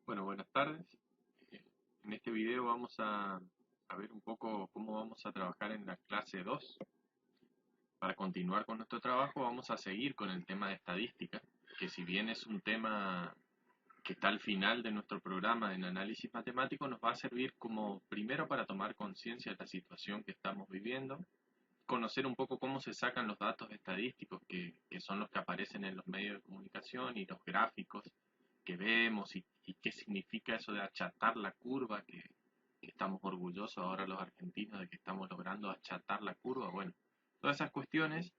Bueno, buenas tardes. Eh, En este video vamos a ver un poco cómo vamos a trabajar en la clase 2. Para continuar con nuestro trabajo vamos a seguir con el tema de estadística, que si bien es un tema que está al final de nuestro programa en análisis matemático, nos va a servir como primero para tomar conciencia de la situación que estamos viviendo, conocer un poco cómo se sacan los datos estadísticos que son los que aparecen en los medios de comunicación y los gráficos que vemos y qué significa eso de achatar la curva, que estamos orgullosos ahora los argentinos de que estamos logrando achatar la curva. Bueno, todas esas cuestiones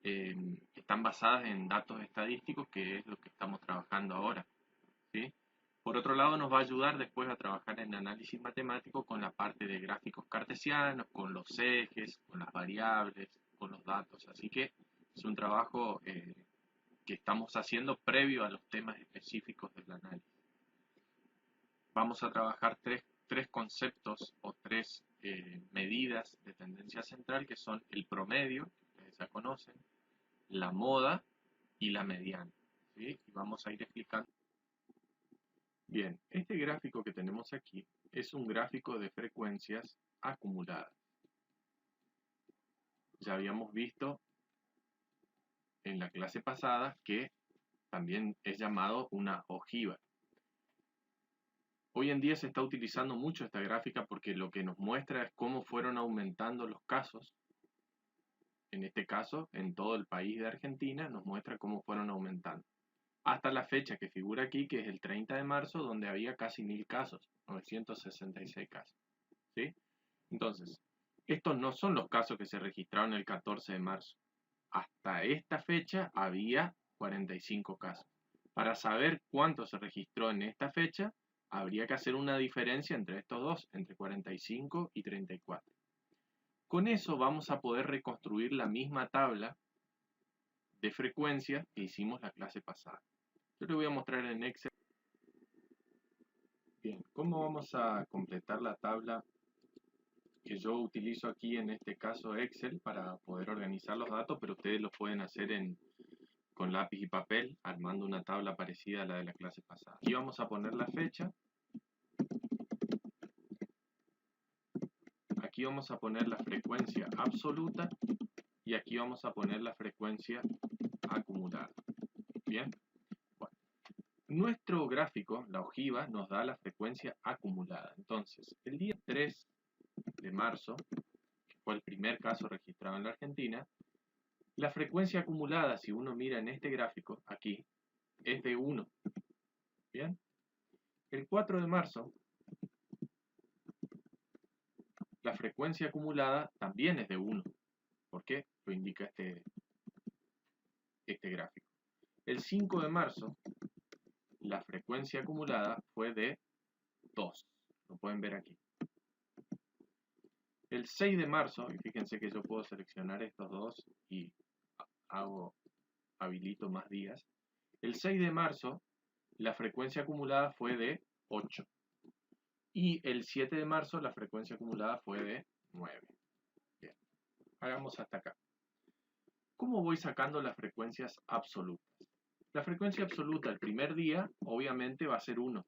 eh, están basadas en datos estadísticos, que es lo que estamos trabajando ahora, ¿sí? Por otro lado, nos va a ayudar después a trabajar en análisis matemático con la parte de gráficos cartesianos, con los ejes, con las variables, con los datos. Así que es un trabajo que estamos haciendo previo a los temas específicos del análisis. Vamos a trabajar tres conceptos o tres medidas de tendencia central, que son el promedio, que ustedes ya conocen, la moda y la mediana, ¿sí? Y vamos a ir explicando. Bien, este gráfico que tenemos aquí es un gráfico de frecuencias acumuladas. Ya habíamos visto en la clase pasada que también es llamado una ojiva. Hoy en día se está utilizando mucho esta gráfica porque lo que nos muestra es cómo fueron aumentando los casos. En este caso, en todo el país de Argentina, nos muestra cómo fueron aumentando. Hasta la fecha que figura aquí, que es el 30 de marzo, donde había casi 1000 casos, 966 casos, ¿sí? Entonces, estos no son los casos que se registraron el 14 de marzo. Hasta esta fecha había 45 casos. Para saber cuánto se registró en esta fecha, habría que hacer una diferencia entre estos dos, entre 45 y 34. Con eso vamos a poder reconstruir la misma tabla de frecuencia que hicimos la clase pasada. Yo le voy a mostrar en Excel. Bien, ¿cómo vamos a completar la tabla que yo utilizo aquí, en este caso Excel, para poder organizar los datos? Pero ustedes lo pueden hacer con lápiz y papel, armando una tabla parecida a la de la clase pasada. Aquí vamos a poner la fecha. Aquí vamos a poner la frecuencia absoluta y aquí vamos a poner la frecuencia acumulada. Bien. Bueno, nuestro gráfico, la ojiva, nos da la frecuencia acumulada. Entonces, el día 3 de marzo, que fue el primer caso registrado en la Argentina, la frecuencia acumulada, si uno mira en este gráfico, aquí, es de 1. Bien. El 4 de marzo, la frecuencia acumulada también es de 1. ¿Por qué? Lo indica este gráfico. El 5 de marzo, la frecuencia acumulada fue de 2. Lo pueden ver aquí. El 6 de marzo, y fíjense que yo puedo seleccionar estos dos y habilito más días. El 6 de marzo, la frecuencia acumulada fue de 8. Y el 7 de marzo, la frecuencia acumulada fue de 9. Bien, hagamos hasta acá. ¿Cómo voy sacando las frecuencias absolutas? La frecuencia absoluta el primer día, obviamente, va a ser 1.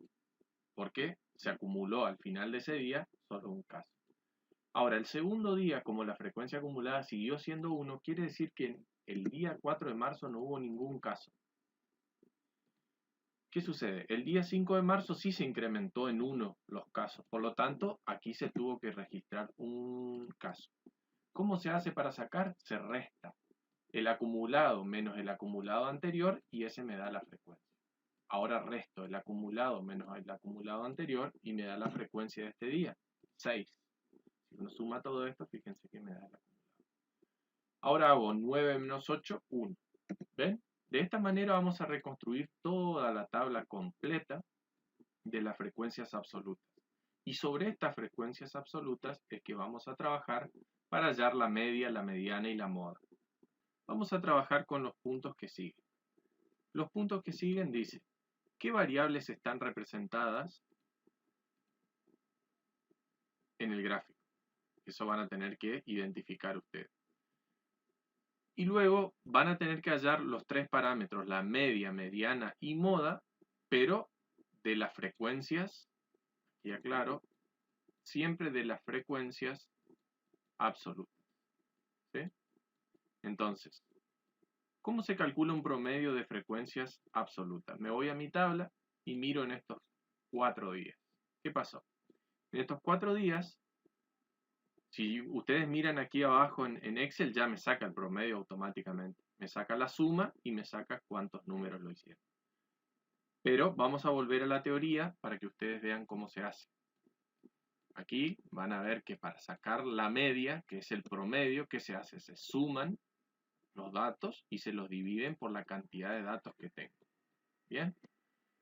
Porque se acumuló al final de ese día solo un caso. Ahora, el segundo día, como la frecuencia acumulada siguió siendo 1, quiere decir que el día 4 de marzo no hubo ningún caso. ¿Qué sucede? El día 5 de marzo sí se incrementó en 1 los casos, por lo tanto, aquí se tuvo que registrar un caso. ¿Cómo se hace para sacar? Se resta el acumulado menos el acumulado anterior y ese me da la frecuencia. Ahora resto el acumulado menos el acumulado anterior y me da la frecuencia de este día, 6. Si uno suma todo esto, fíjense que me da el acumulado. Ahora hago 9 menos 8, 1. ¿Ven? De esta manera vamos a reconstruir toda la tabla completa de las frecuencias absolutas. Y sobre estas frecuencias absolutas es que vamos a trabajar para hallar la media, la mediana y la moda. Vamos a trabajar con los puntos que siguen. Los puntos que siguen dicen qué variables están representadas en el gráfico. Eso van a tener que identificar ustedes. Y luego van a tener que hallar los tres parámetros, la media, mediana y moda, pero de las frecuencias, y aclaro, siempre de las frecuencias absolutas. ¿Sí? Entonces, ¿cómo se calcula un promedio de frecuencias absolutas? Me voy a mi tabla y miro en estos 4 días. ¿Qué pasó? En estos 4 días, si ustedes miran aquí abajo en Excel, ya me saca el promedio automáticamente. Me saca la suma y me saca cuántos números lo hicieron. Pero vamos a volver a la teoría para que ustedes vean cómo se hace. Aquí van a ver que para sacar la media, que es el promedio, ¿qué se hace? Se suman los datos y se los dividen por la cantidad de datos que tengo. Bien.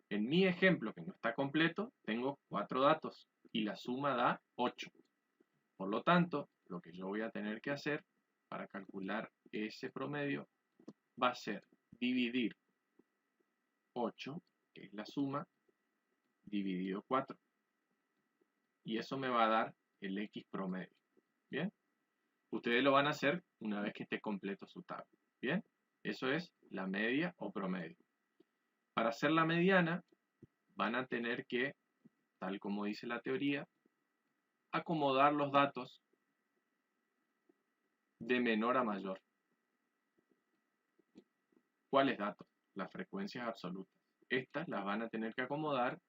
En mi ejemplo, que no está completo, tengo 4 datos y la suma da 8. Por lo tanto, lo que yo voy a tener que hacer para calcular ese promedio va a ser dividir 8, que es la suma, dividido 4. Y eso me va a dar el X promedio. ¿Bien? Ustedes lo van a hacer una vez que esté completo su tabla. ¿Bien? Eso es la media o promedio. Para hacer la mediana, van a tener que, tal como dice la teoría, acomodar los datos de menor a mayor. ¿Cuáles datos? Las frecuencias absolutas. Estas las van a tener que acomodar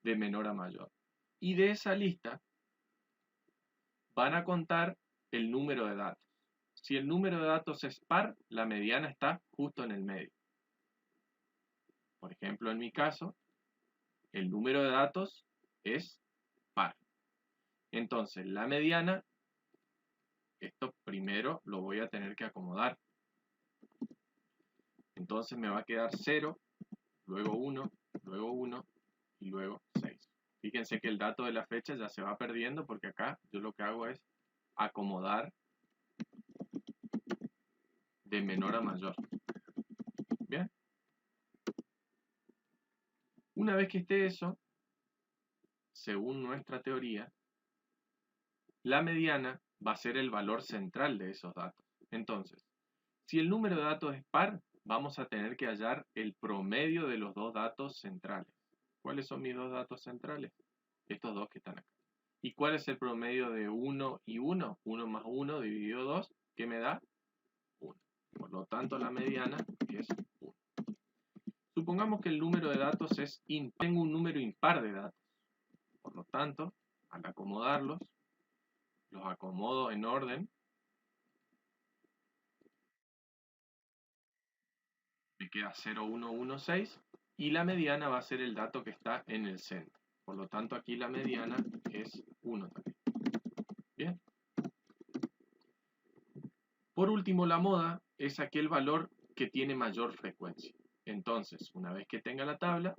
de menor a mayor. Y de esa lista van a contar el número de datos. Si el número de datos es par, la mediana está justo en el medio. Por ejemplo, en mi caso, el número de datos es par. Entonces, la mediana, esto primero lo voy a tener que acomodar. Entonces me va a quedar 0, luego 1 y luego 6. Fíjense que el dato de la fecha ya se va perdiendo porque acá yo lo que hago es acomodar de menor a mayor. ¿Bien? Una vez que esté eso, según nuestra teoría, la mediana va a ser el valor central de esos datos. Entonces, si el número de datos es par, vamos a tener que hallar el promedio de los dos datos centrales. ¿Cuáles son mis dos datos centrales? Estos dos que están acá. ¿Y cuál es el promedio de 1 y 1? 1 más 1 dividido 2, ¿qué me da? 1. Por lo tanto, la mediana es 1. Supongamos que el número de datos es impar. Tengo un número impar de datos. Por lo tanto, al acomodarlos, los acomodo en orden. Me queda 0, 1, 1, 6. Y la mediana va a ser el dato que está en el centro. Por lo tanto, aquí la mediana es 1 también. Bien. Por último, la moda es aquel valor que tiene mayor frecuencia. Entonces, una vez que tenga la tabla,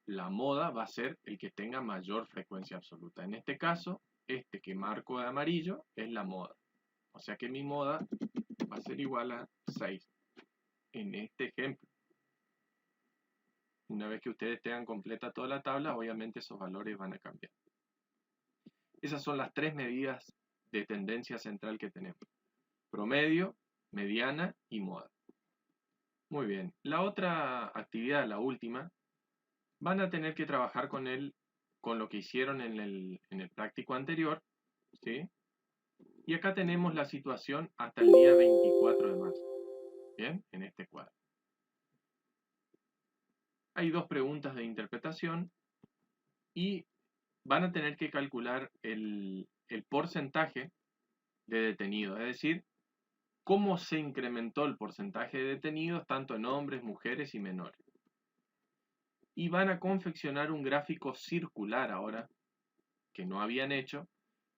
la moda va a ser el que tenga mayor frecuencia absoluta. En este caso, este que marco de amarillo es la moda. O sea que mi moda va a ser igual a 6 en este ejemplo. Una vez que ustedes tengan completa toda la tabla, obviamente esos valores van a cambiar. Esas son las 3 medidas de tendencia central que tenemos. Promedio, mediana y moda. Muy bien. La otra actividad, la última, van a tener que trabajar con lo que hicieron en el práctico anterior, ¿sí? Y acá tenemos la situación hasta el día 24 de marzo, ¿bien? En este cuadro. Hay 2 preguntas de interpretación y van a tener que calcular el porcentaje de detenidos, es decir, cómo se incrementó el porcentaje de detenidos tanto en hombres, mujeres y menores. Y van a confeccionar un gráfico circular ahora, que no habían hecho,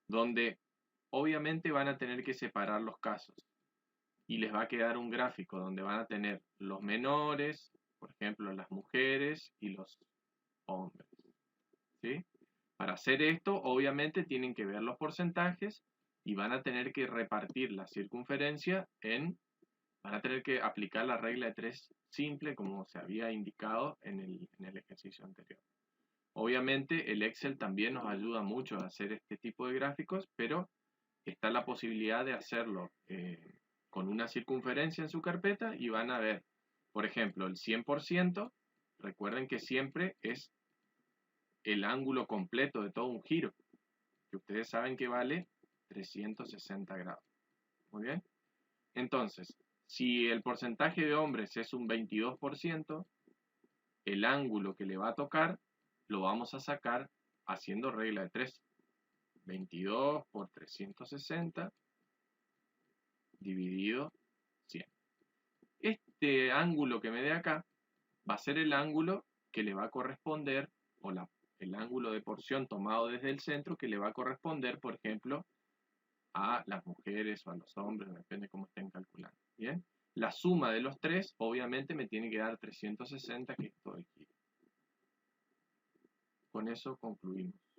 donde obviamente van a tener que separar los casos. Y les va a quedar un gráfico donde van a tener los menores, por ejemplo, las mujeres y los hombres. ¿Sí? Para hacer esto, obviamente tienen que ver los porcentajes y van a tener que repartir la circunferencia van a tener que aplicar la regla de 3 simple como se había indicado en el ejercicio anterior. Obviamente el Excel también nos ayuda mucho a hacer este tipo de gráficos, pero está la posibilidad de hacerlo con una circunferencia en su carpeta y van a ver, por ejemplo, el 100%, recuerden que siempre es 100% el ángulo completo de todo un giro, que ustedes saben que vale 360 grados. Muy bien. Entonces, si el porcentaje de hombres es un 22%, el ángulo que le va a tocar lo vamos a sacar haciendo regla de 3. 22 por 360 dividido 100. Este ángulo que me dé acá va a ser el ángulo que le va a corresponder, o el ángulo de porción tomado desde el centro que le va a corresponder, por ejemplo, a las mujeres o a los hombres, depende de cómo estén calculando. ¿Bien? La suma de los tres, obviamente, me tiene que dar 360, que es todo el giro. Con eso concluimos.